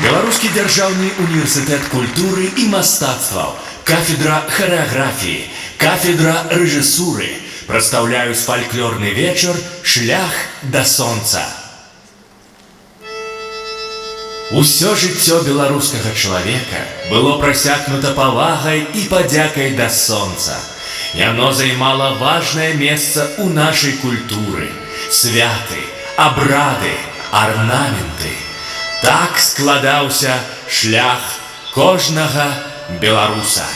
Беларускі дзяржаўны універсітэт культуры і мастацтваў, кафедра харэаграфіі, кафедра рэжысуры прадстаўляюць фальклорны вечар «Шлях да сонца». Усё жыццё беларускага чалавека было прасякнута павагай і падзякай да сонца. Яно займала важнае месца ў нашай культуры. Святы, абрады, арнаменты. Так складаўся шлях кожнага беларуса.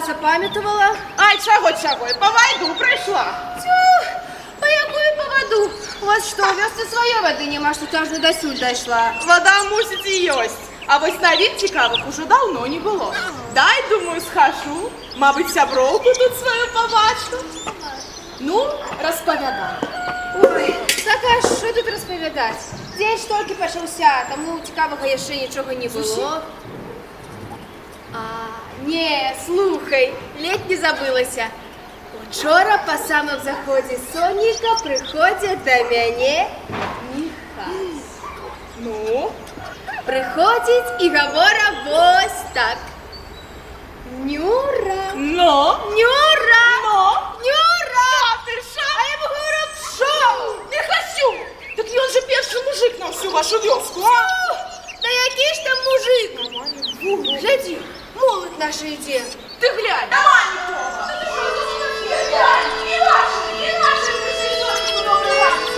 Запам'ятувала? Ай, чого, по воду прийшла. Тю, по якую по воду? У вас що, у вёсцы своей воды нема, что аж до сюда дошла? Вода мусить и есть. А вось на від цікавих уже давно не було. Дай, думаю, схожу. Мабуть, сябровку тут свою побачу. Ну, розповідай. Ой, так а що тут розповідати? День ж тільки почався, тому цікавого ще нічого не було. Не, слухай, ледь не забылася. Учора по самому заходе соника приходит до мяне Михась. Ну? Приходит и говоря вось так. Нюра. Но? Нюра. Но? Нюра. А ты шо? А я говорю, шо? Не хочу. Так он же перший мужик на всю вашу вёску, а? Да який ж там мужик? Гляди, молодь наша йде. Ты глянь. Давай, Никола. И наши присоединённые добрый ранец.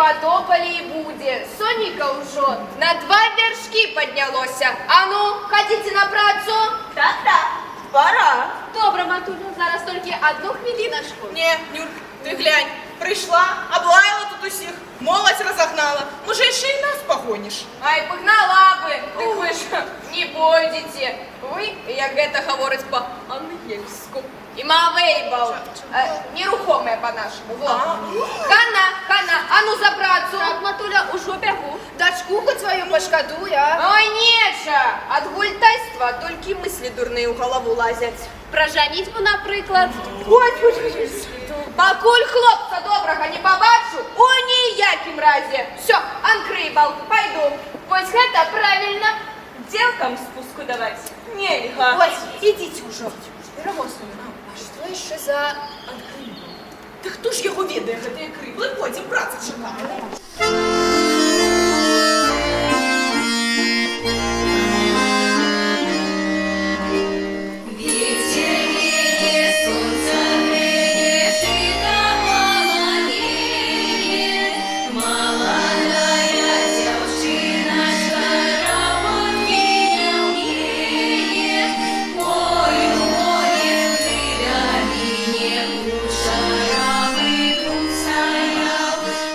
потопали и буде. Соника уже на 2 вершки поднялося. А ну, хотите на працу? Так, пора. Добре, матуля, зараз тільки одну хвилиночку. Не, Нюрк, ти глянь, прийшла, облаяла тут усіх, молодь розогнала. Може, ще й нас погоніш? Ай, погнала бы, так вы ж не пойдете. Вы, як это говорить по-ангельську, імавейбал, нерухоме по-нашему. Вот. Хана, а ну за працу. Так, матуля, уже бегу. Дочку хоть свою пошкодуй, а? Ой, неча, от гультайства тільки мысли дурные в голову лазять. Про жанітьбу, наприклад. Ой, покуль хлопца доброго не побачу, у ніякім разі. Все, анкрий балку, пойду. Ось гэта правильно. Девкам спуску давать нельга. Ой, ідіть уже. А що ще за анкрий? Та хто ж його відає, де ти кривли, потім працю чекає.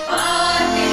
Парти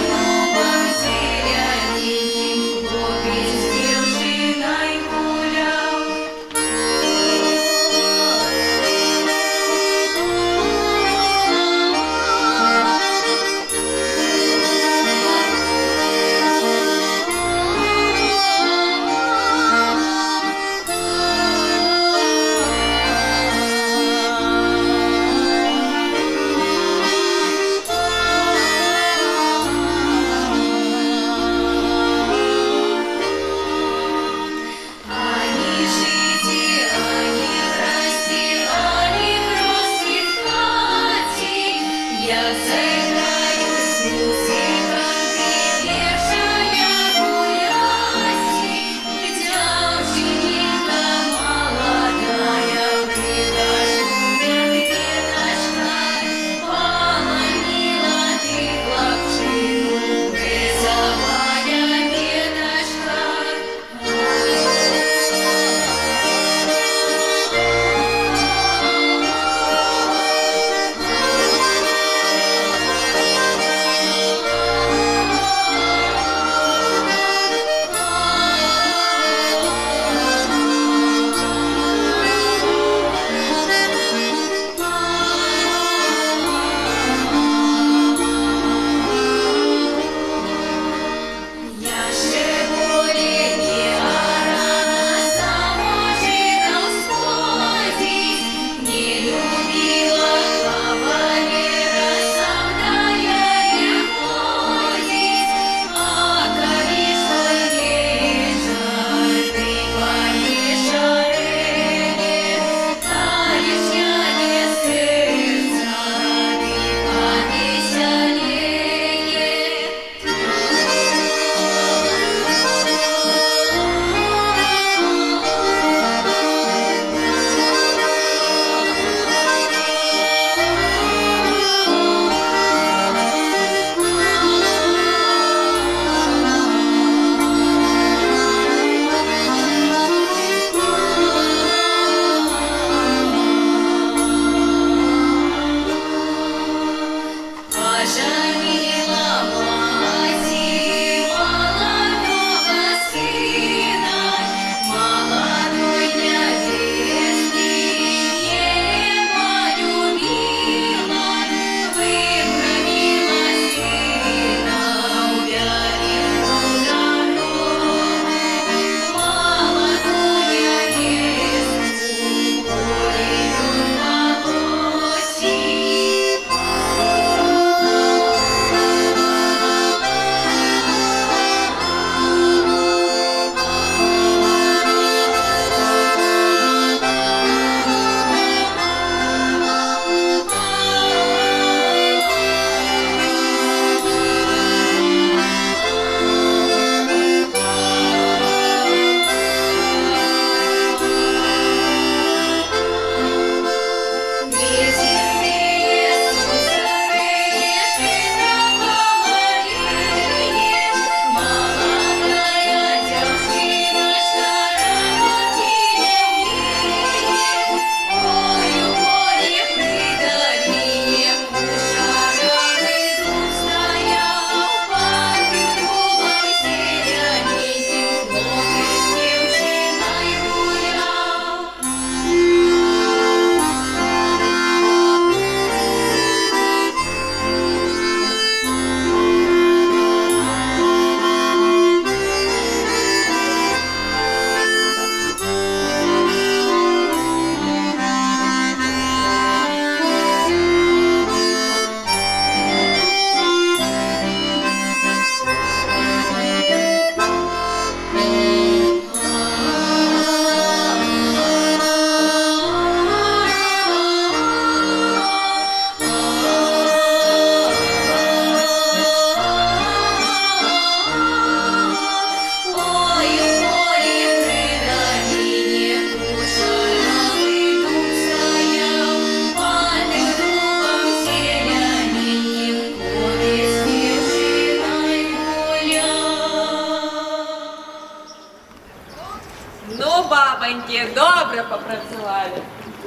працювали.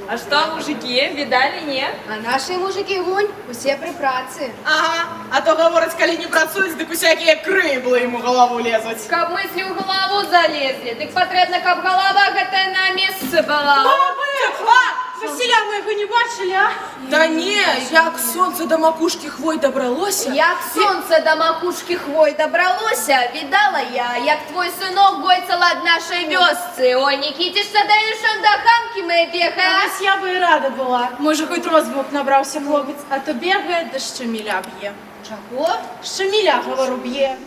А что, мужики, видали, не? А наші мужики гунь, усі при праці. Ага, а то говорить, коли не працюють, так усякі крибли йому в голову лезуть. Каб мысли в голову залезли, так потрібно, каб голова гэта на місці була. Василя ми його не бачили, а? Та ні, як сонце до макушки хвой добралося. Як сонце до макушки хвой добралося, віддала я, як твой синок гойцала од нашої вёсці. Ой, не китишся даючим до хамки ми бігає. Ось я би і рада була. Може, хоч розвук набрався хлопець, а то бігає, да щоміля б'є. Чого? Щоміля, говорю, б'є.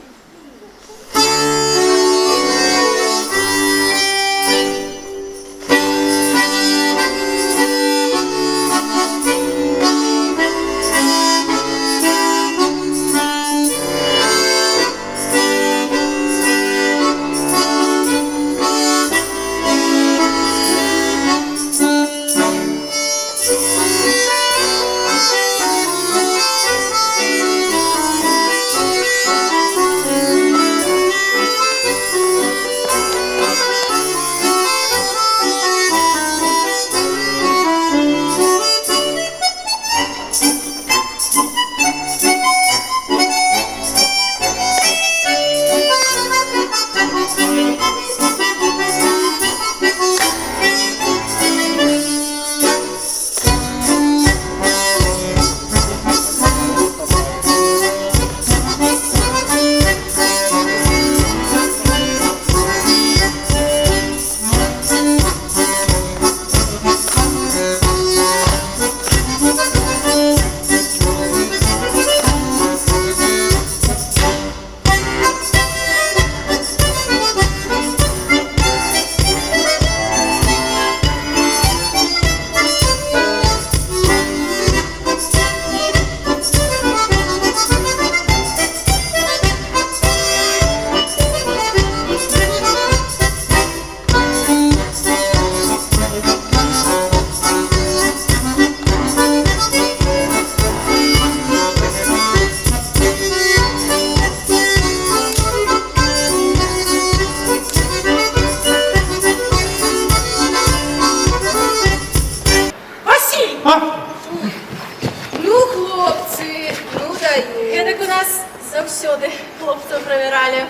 Ну, хлопці, ну даю. Так у нас завсюди хлопців провірали.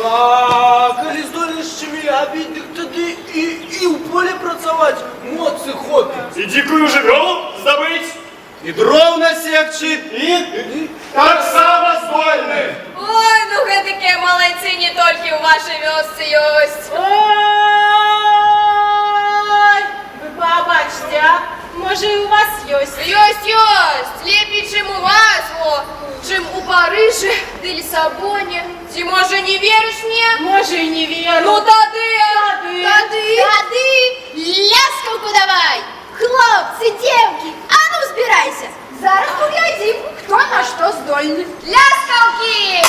А коли здоліш щеміля бить, так тоді і в полі працювати моци хопить. И дикую живёл сдобыть, І дров насекчи, и так само здольны. Ой, ну гэтакія малайцы не толькі ў вашай вёсцы ёсць. Ой, ви побачте, а? Може, і у вас ёсть? Ёсць, лепей, чым у вас, во, чым у Парыжы ды Лісабоне. Ці, можа, не верыш мне? Може, і не вірю. Ну тады, Ляскалку давай! Хлопцы, девки, а ну збирайся! Зараз поглядим, хто на що здольний. ляскалки!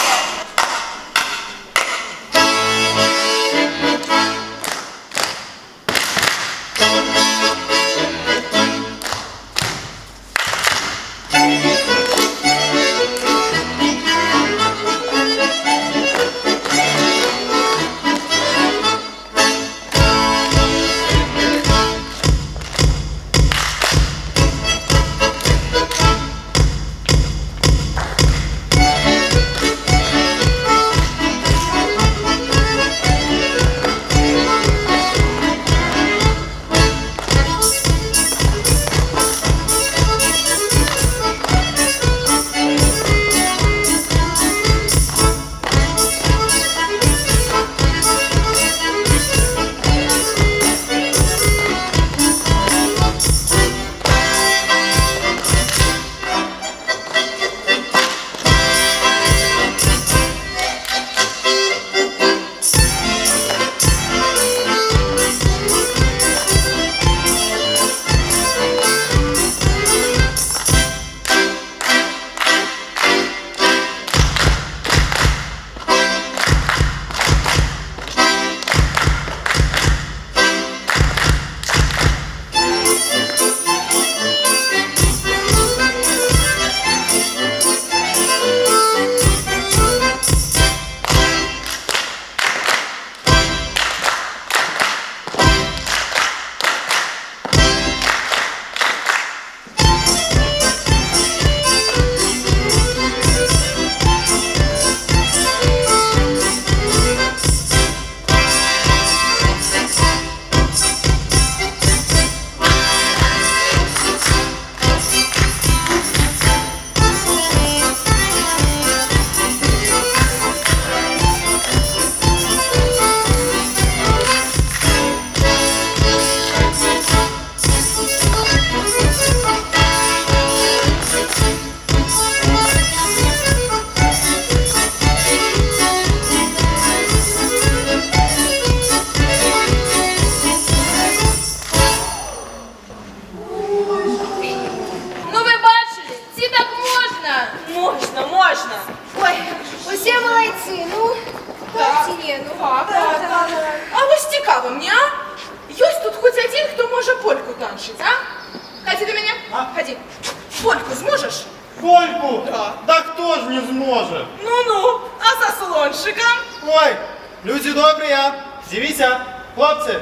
Дивіться, хлопці,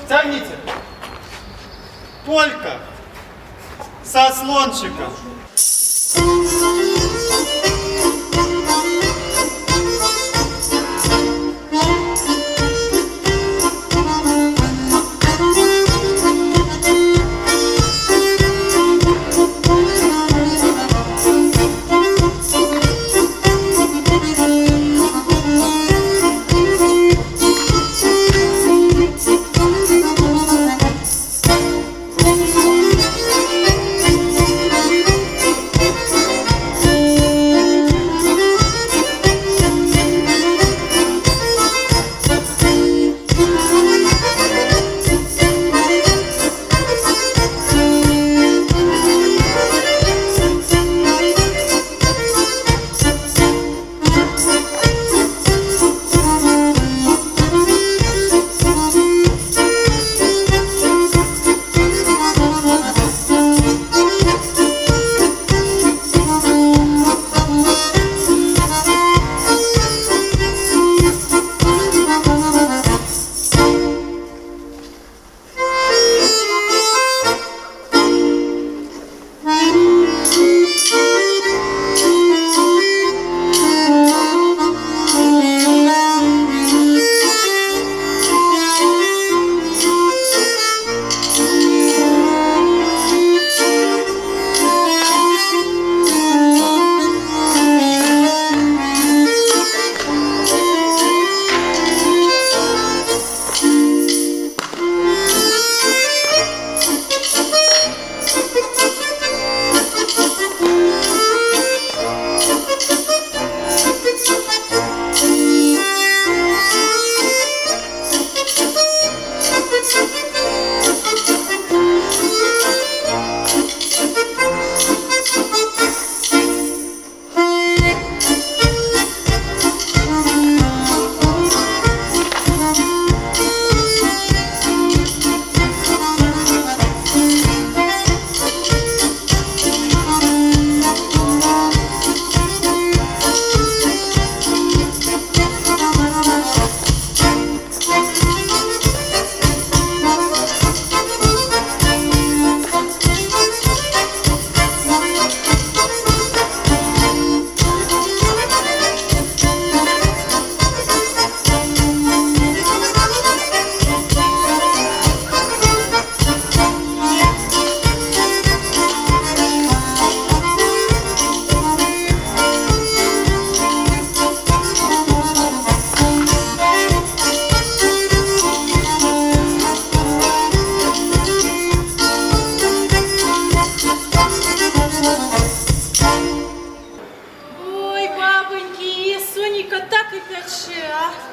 тягніться. Только со слончиком.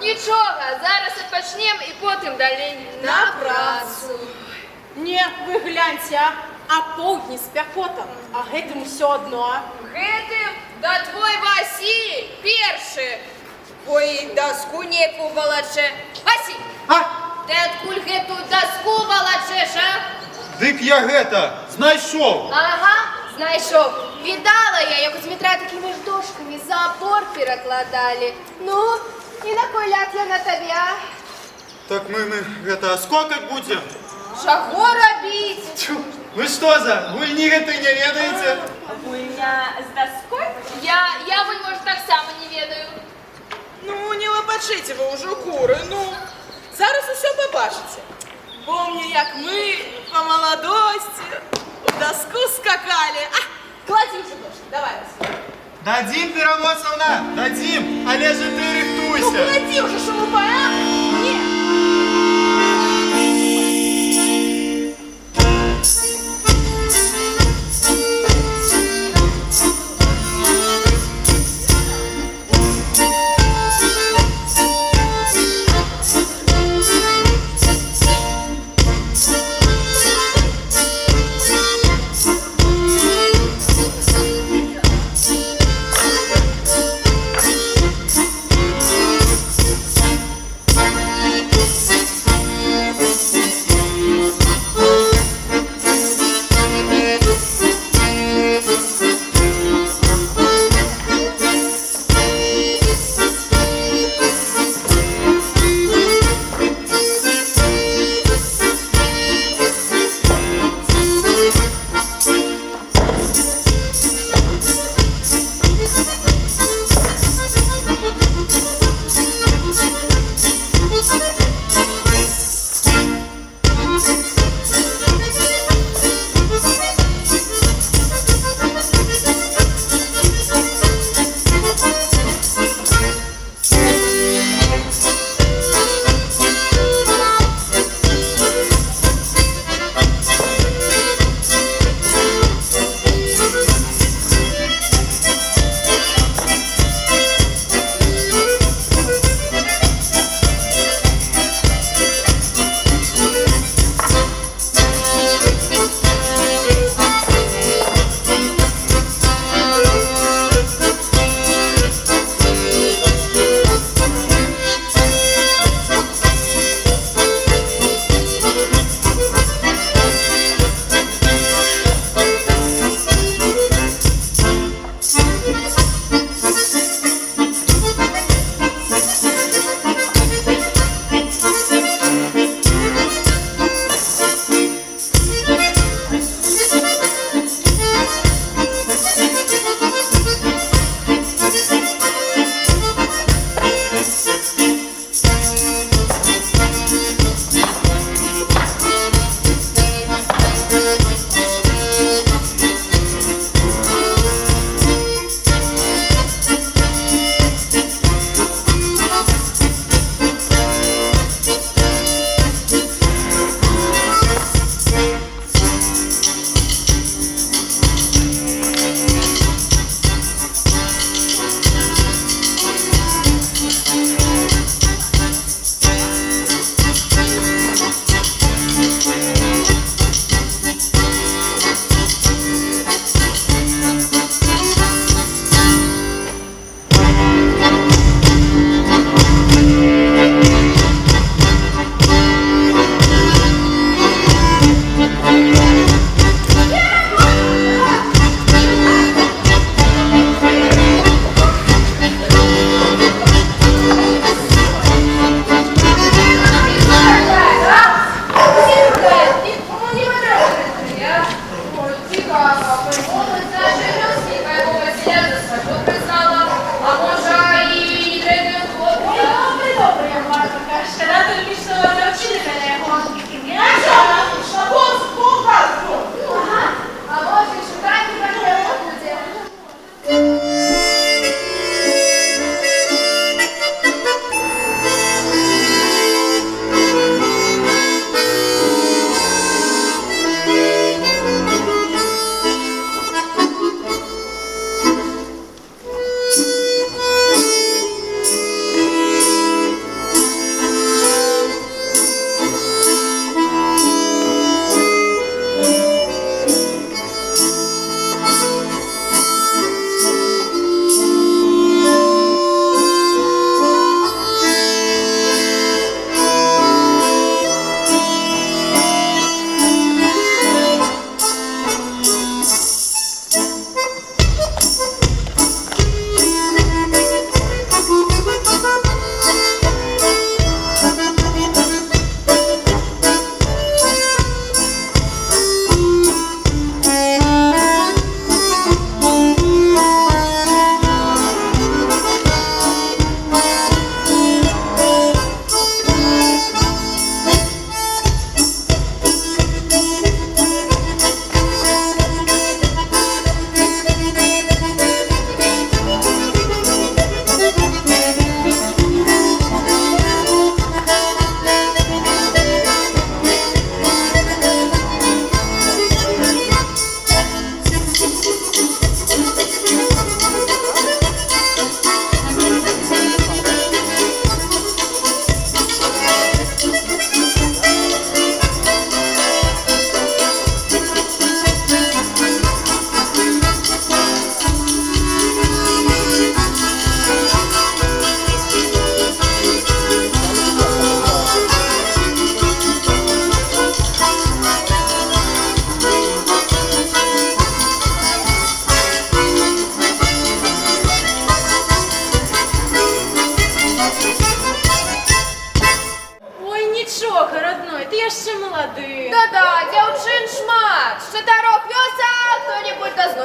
Нічого, зараз відпочнем і потім далі на працю. Не, ви гляньте, а полдні спякота, а гэтым все одно. Гэтым, да твой Василь першы. Ой, доску неку валаче. Василь, ти откуль гэту доску валачеш, а? Дык я гэта знайшов. Ага, знайшов. Відала я, як у Дмитра такими ж дошками забор перекладали. Ну, і на кой ляд я на тебе? Так мы гэта скокать будем? Чаго робіть? Тьфу, вы что за гульні гэты не ведаеце? Гульня з доской? Я вон, может, так само не ведаю. Ну, не лопачите ви уже кури, ну. Зараз усе побачите. Помню, як ми по молодості у доску скакали. А, клади вже дошки, давай. Дадим, Пиромосовна, дадим, але же ты Ну, рихтуйся. клади вже, шелупа, а? Ні.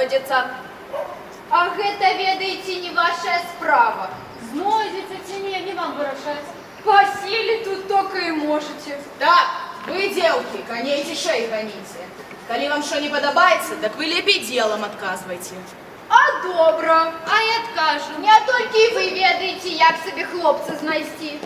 знойдецца. А гэта, ведаеце, не ваша справа. Знойдется тебе, не вам вырашать. Посели тут только и можете. Так, вы, девки, коней тишей гоните. Коли вам что не подобается, так вы лепей делом отказывайте. А добра, а я откажу. Не толькі і ви ведаеце, як собі хлопца знайсці.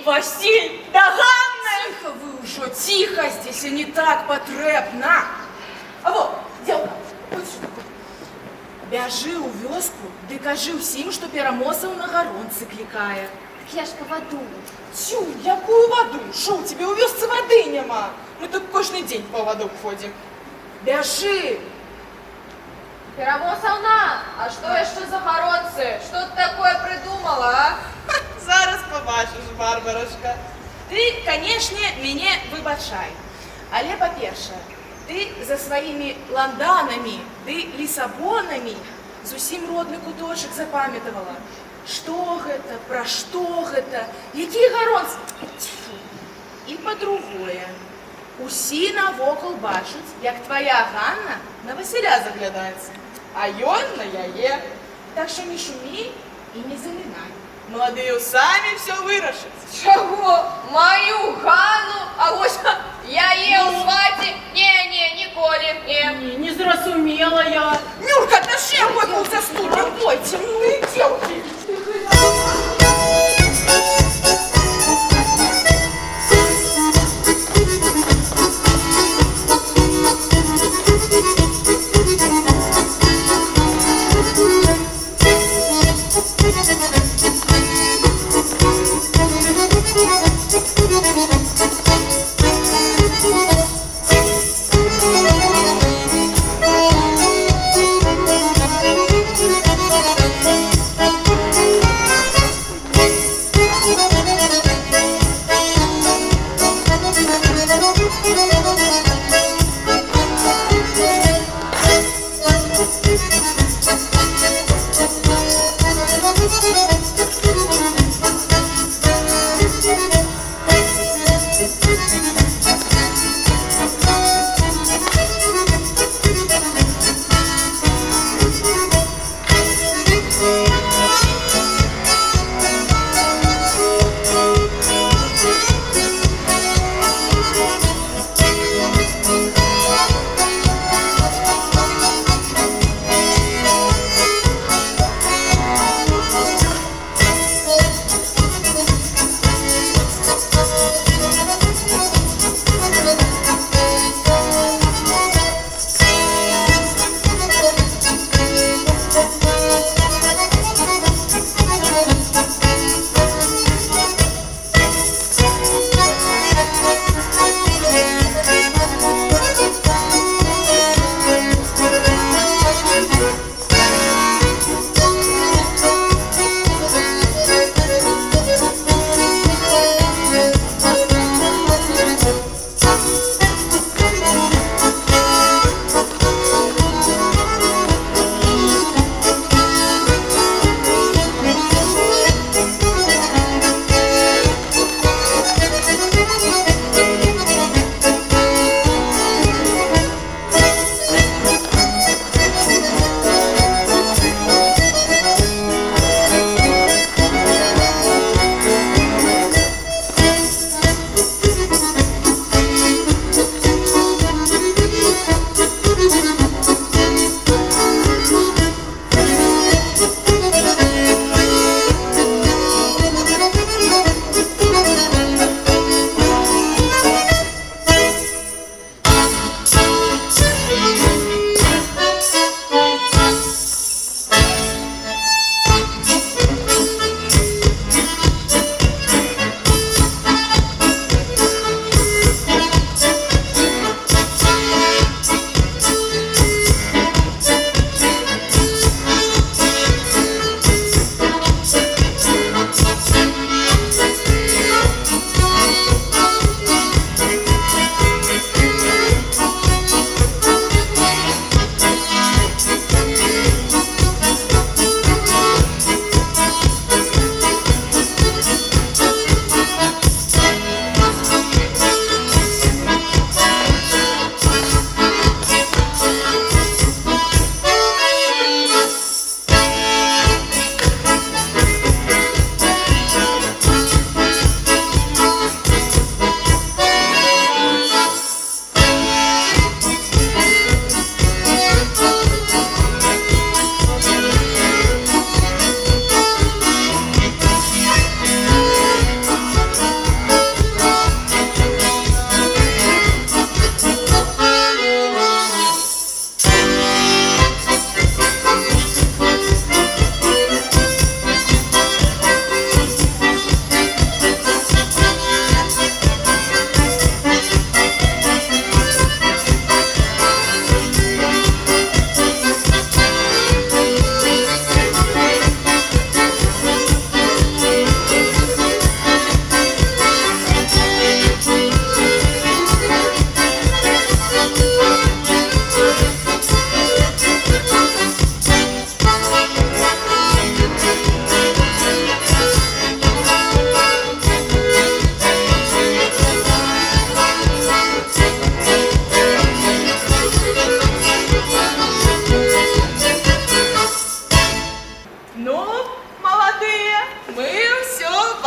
Василь, доганне! Тихо вы уже, тихо, здесь и не так потребно. А вот, девка, вот сюда. Бяжи у вёску, ды кажи ўсім, што пераможцаў на гаронцы клікае. Я ж по воду. Тю, якую воду? Шо, у тебе у вёсцы воды нема? Мы тут кожны день по воду ходим. Бяжи! Пераможцаўна, а што яшчэ за гаронцы? Што ты такое придумала, а? Зараз побачиш, Барбарашка. Ты, конечно, мяне выбачай. Але, па-першае, ты за сваімі ланданамі ды лісабонамі зусім родны куточак запамятавала. Што гэта, пра што гэта, які гаронцы? Тьфу. І па-другое, усі навокал бачаць, як твоя Ганна на Васіля заглядаецца, а ён на яе. Так што не шумей і не замінай. Молодые самі все вырашаць. Чаго? Маю Ганну? А вось яе ў сваце? Не, ніколі, не. Не зразумела я. Нюрка, тащи охоту за стулья, ой, темные девки.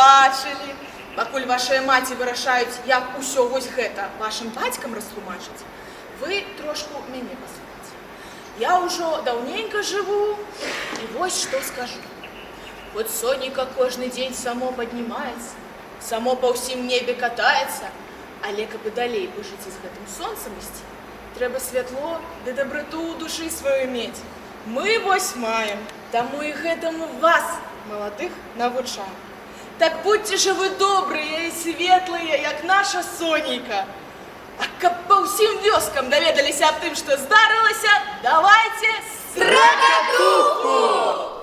пабачылі. Пакуль вашыя маці вырашаюць, як усё вось гэта вашым бацькам растлумачыць, вы трошку мяне паслухайце. Я ўжо даўненька жыву, і вось што скажу. Вот сонейка кожны дзень само паднімаецца, само па ўсім небе катаецца, але каб і далей выжыць з гэтым сонцам ісці, трэба святло ды дабрату ў душы сваю мець. Мы вось маем, таму і гэтаму вас, маладых, навучаем. Так будьте же вы добрыя і светлыя, як наша Сонейка. А каб па ўсім вёскам даведаліся аб тым, што здарылася, давайте стракатуху!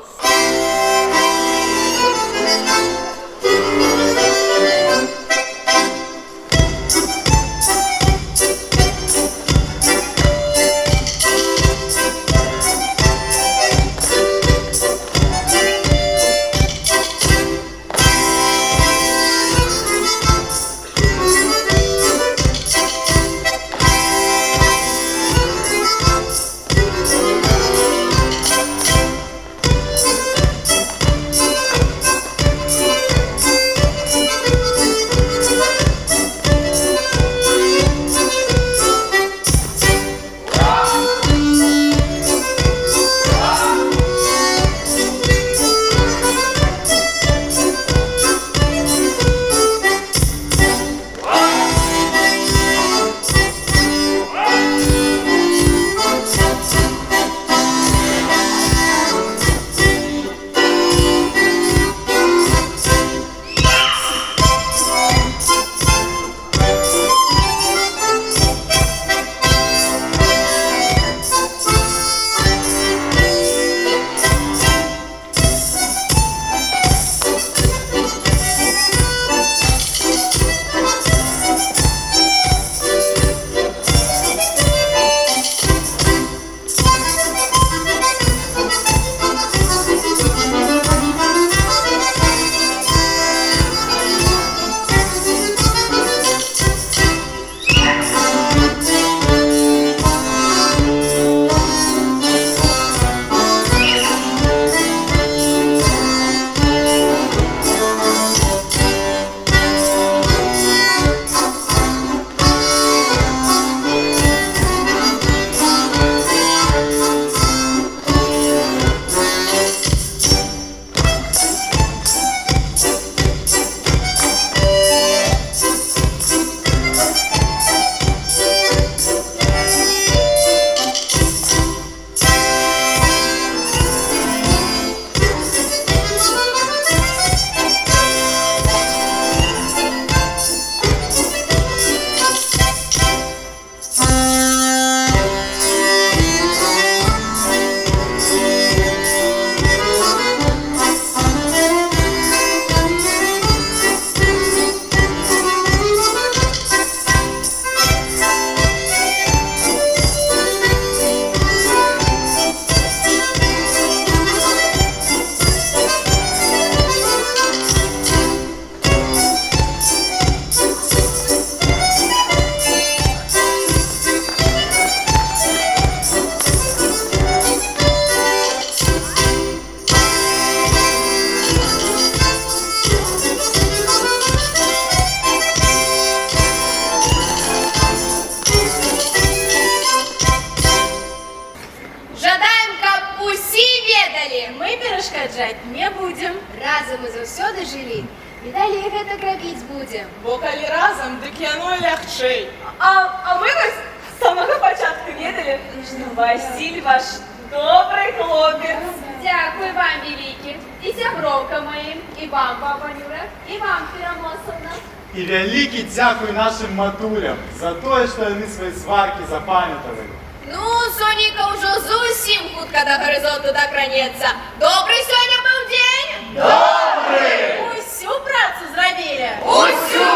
Разом мы заўсёды жылі, і далей гэта рабіць будзем. Бо калі разам, дык яно і лягчэй. А мы вас з самага пачатку ведалі, што Васіль ваш добрый хлопец. Дякую вам, вялікі, і сяброўка маім, і вам, баба Нюра, і вам, Перамосаўна. І вялікі дзякуй нашым матулям за тое, што яны свае сваркі запамятавалі. Ну, Сонейка ўжо зусім хутка да гарызонту дакранецца. Добры сёння быў дзень? Добры! Усю працу зрабілі? Усю!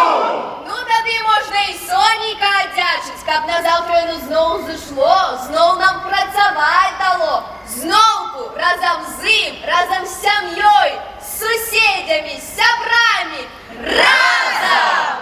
Ну, тады можна і Сонейка аддзячыць, каб на заўтра яно зноў зышло, зноў нам працаваць дало. Зноўку, разам з ім, разам з сям'ёй, з суседзямі, з сябрамі. Разам!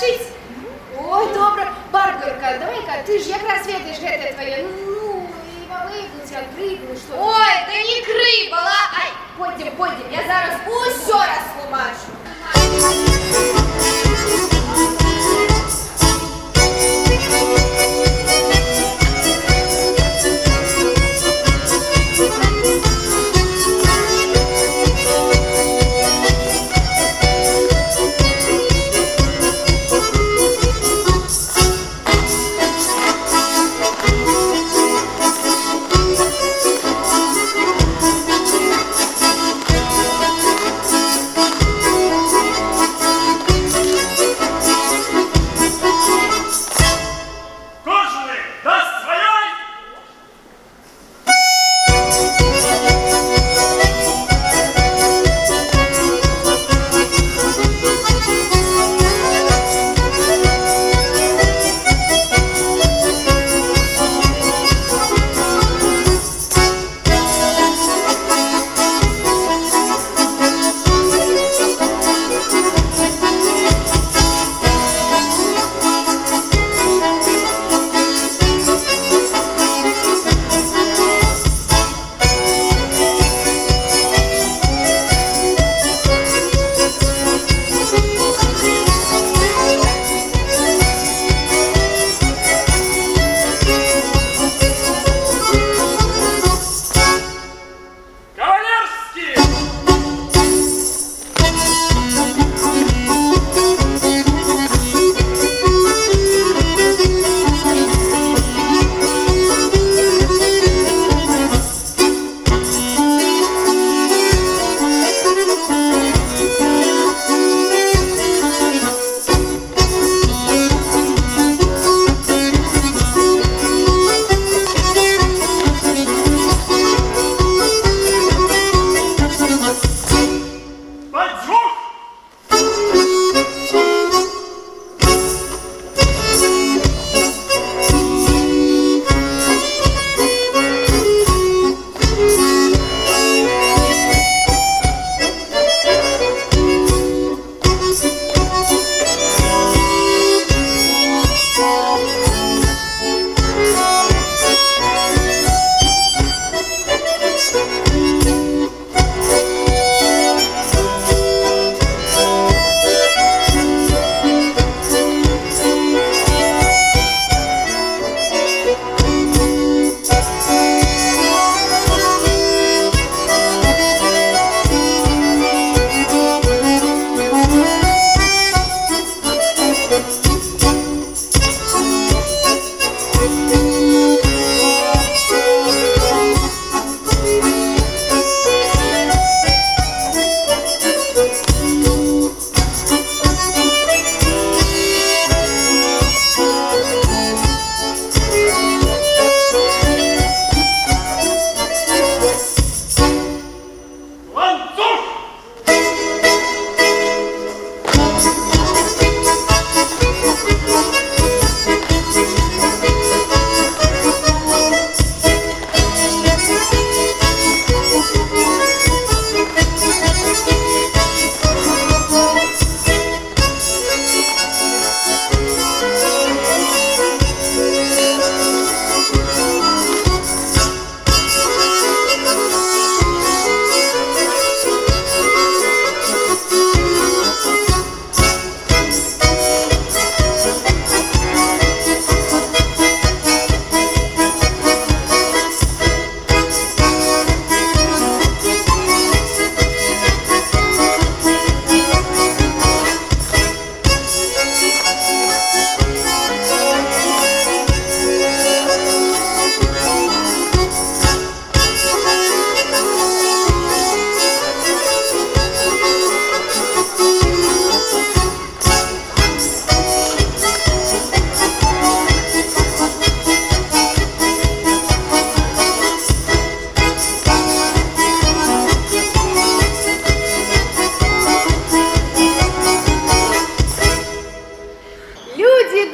пашыць? Ой, добра. Барбарка, давай-ка, ты ж якраз ведаеш гэта твоё. Ну, і малыгнуць, як крыкнуць, што... Ой, да не крый, бала! Ай, пойдзем, я зараз усё растлумачу.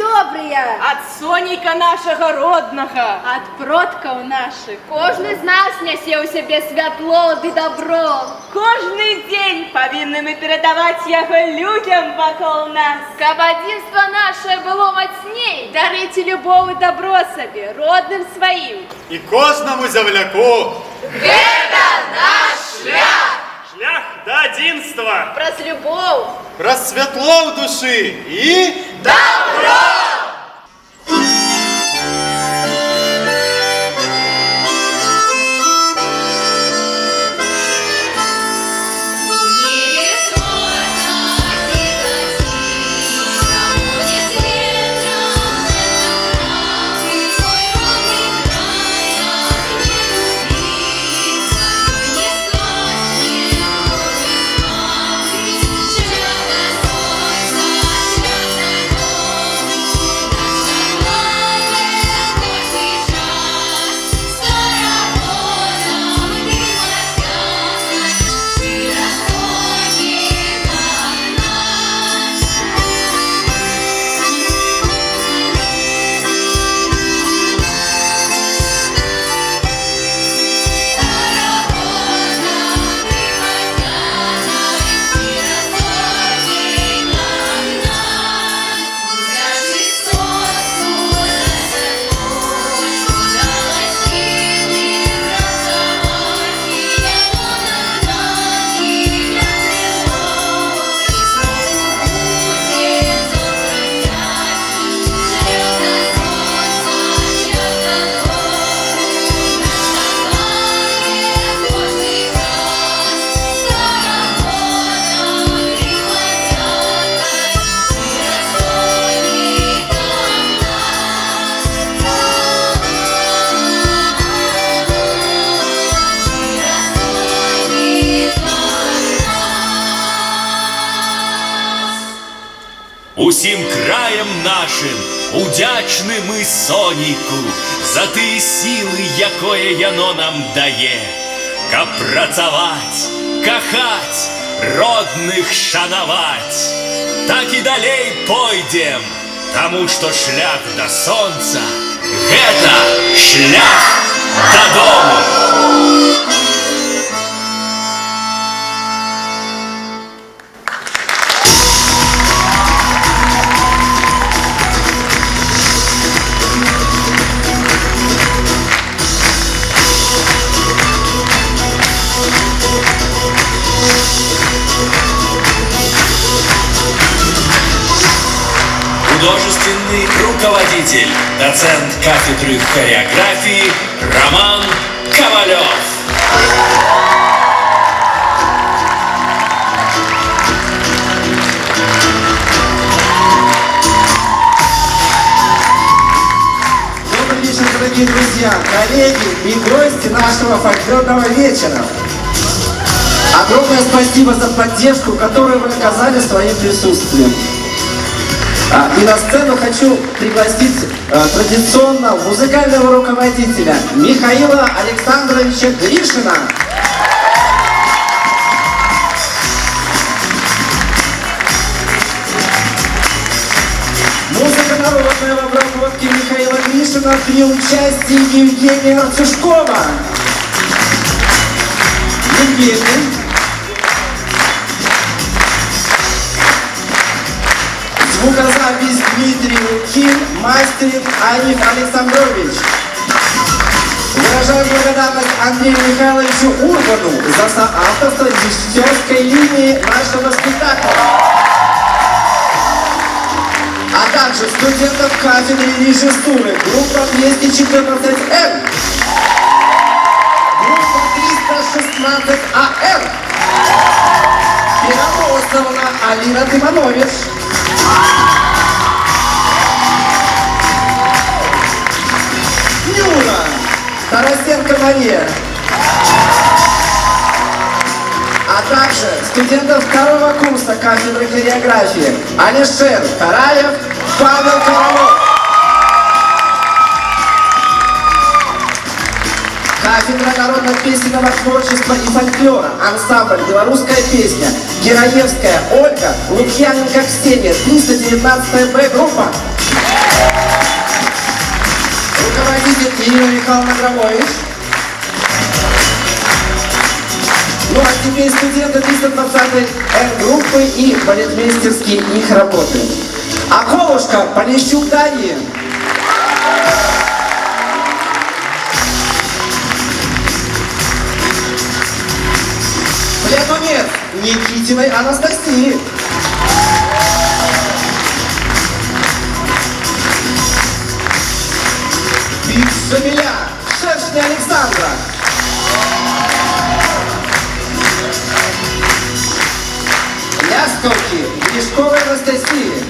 добрые. От сонейка нашего родного. От продкаў наших. Кожны з нас нясе ў сябе святло ды добро. Кожный день повинны мы передавать его людям вокруг нас. Каб адзінства наше было мацней, дарыце любоў і добро сабе, родным сваім. І кожному земляку. Гэта наш шлях! Шлях до адзінства. Праз любоў. Про святло в души и... Добро! Усім краем нашим удячны мы сонейку за тыя сілы, якое яно нам дае, каб працаваць, кахаць, родных шанаваць. Так і далей пойдем, таму што шлях да сонца — гэта шлях дадому. Художественный руководитель, доцент кафедры хореографии Роман Ковалев. Добрый вечер, дорогие друзья, коллеги и гости нашего фольклорного вечера. Огромное спасибо за поддержку, которую вы оказали своим присутствием. И на сцену хочу пригласить традиционно музыкального руководителя Михаила Александровича Гришина. Музыка народная в обработке Михаила Гришина при участии Евгения Артюшкова. Евгений. Звукозапись Дмитрий Лукин, мастеринг Ариф Александрович. Выражаю благодарность Андрею Михайловичу Урбану за соавторство режиссерской линии нашего спектакля. А также студентов кафедры режиссуры, группа 214М, группа 316АМ, Переопознана Алина Тиманович. Юра Тарасенко Мария. А также студентов второго курса кафедры хореографии Алишер Тараев, Павел Ковалев. Кафедра народно-песенного творчества и фольклора, ансамбль «Белорусская песня», Героевская Ольга, Лукьяненко Ксения, 319 Б группа. руководитель Ирина Михайловна Громович. Ну а теперь студенты 320-й Н-группы и балетмейстерские их работы. Акулушка, Полищук Дарья. Плетунец Никитиной Анастасии. Пиццамиля Шершня Александра. Лясковки Гришковой Анастасии.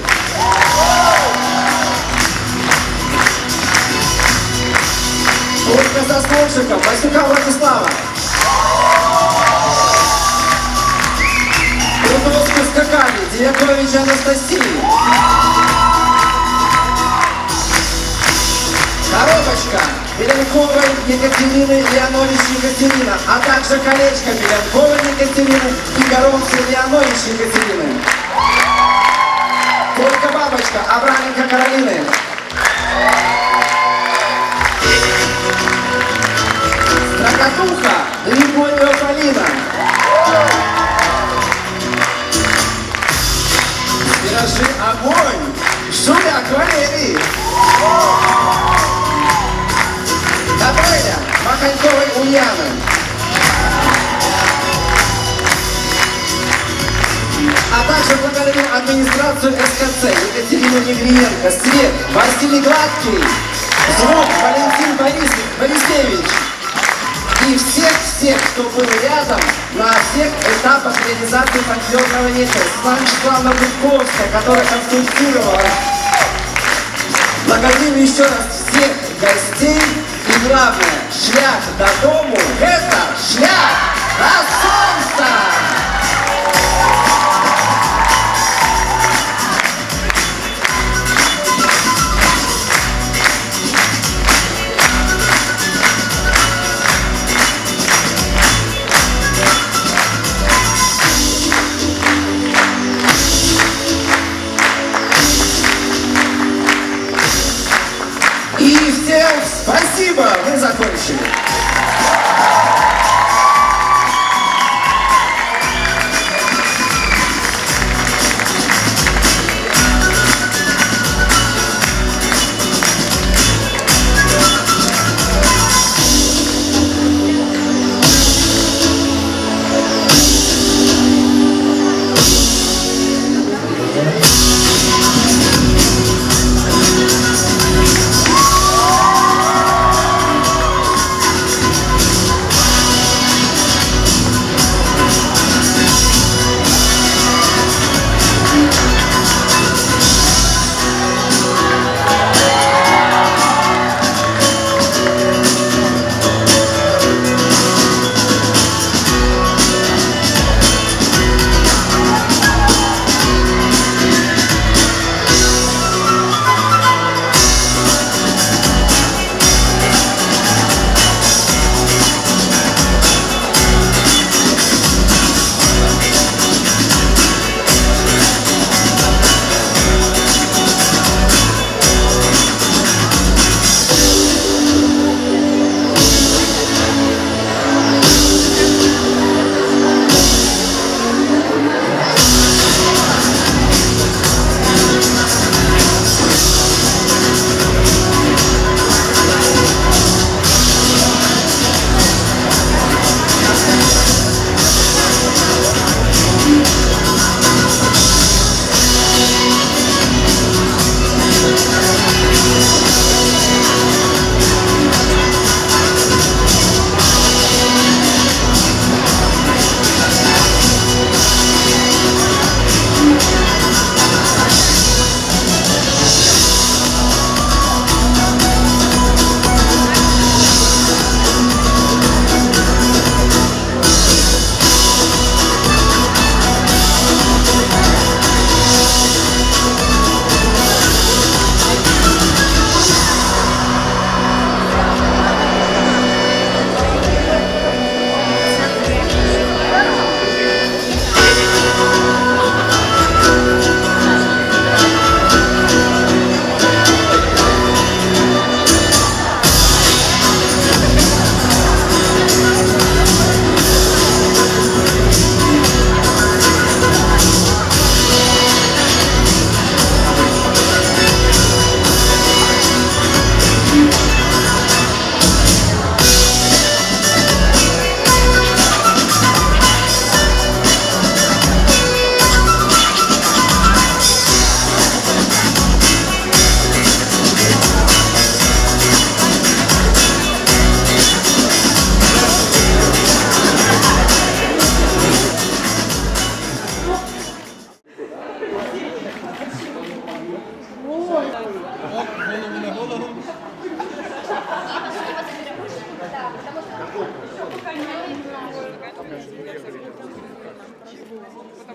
Турка со слушиком Васюка Владислава. Трудовку скакали Дьякович Анастасии. Коробочка Беленковой Екатерины Леонович Екатерина, а также колечко Беленковой Екатерины и Горомцы Леонович Екатерины. Только бабочка Абраменко Каролины. Строкотуха Григорьева Полина. Виражи огонь Жуляк Валерий. Добрыня Маханьковой Ульяны. А также благодарим администрацию СКЦ Екатерину Негриенко, свет Василий Гладкий, звук Валентин Борисевич и всех, кто был рядом на всех этапах реализации фольклорного вечера. Светлана Бутковская, которая конструктировала. Благодарим еще раз всех гостей. И главное, шлях до дому – это шлях до солнца! И всем спасибо, вы закончили.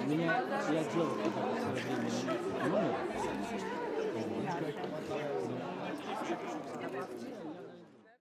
меня я делал когда-то в свое время номер.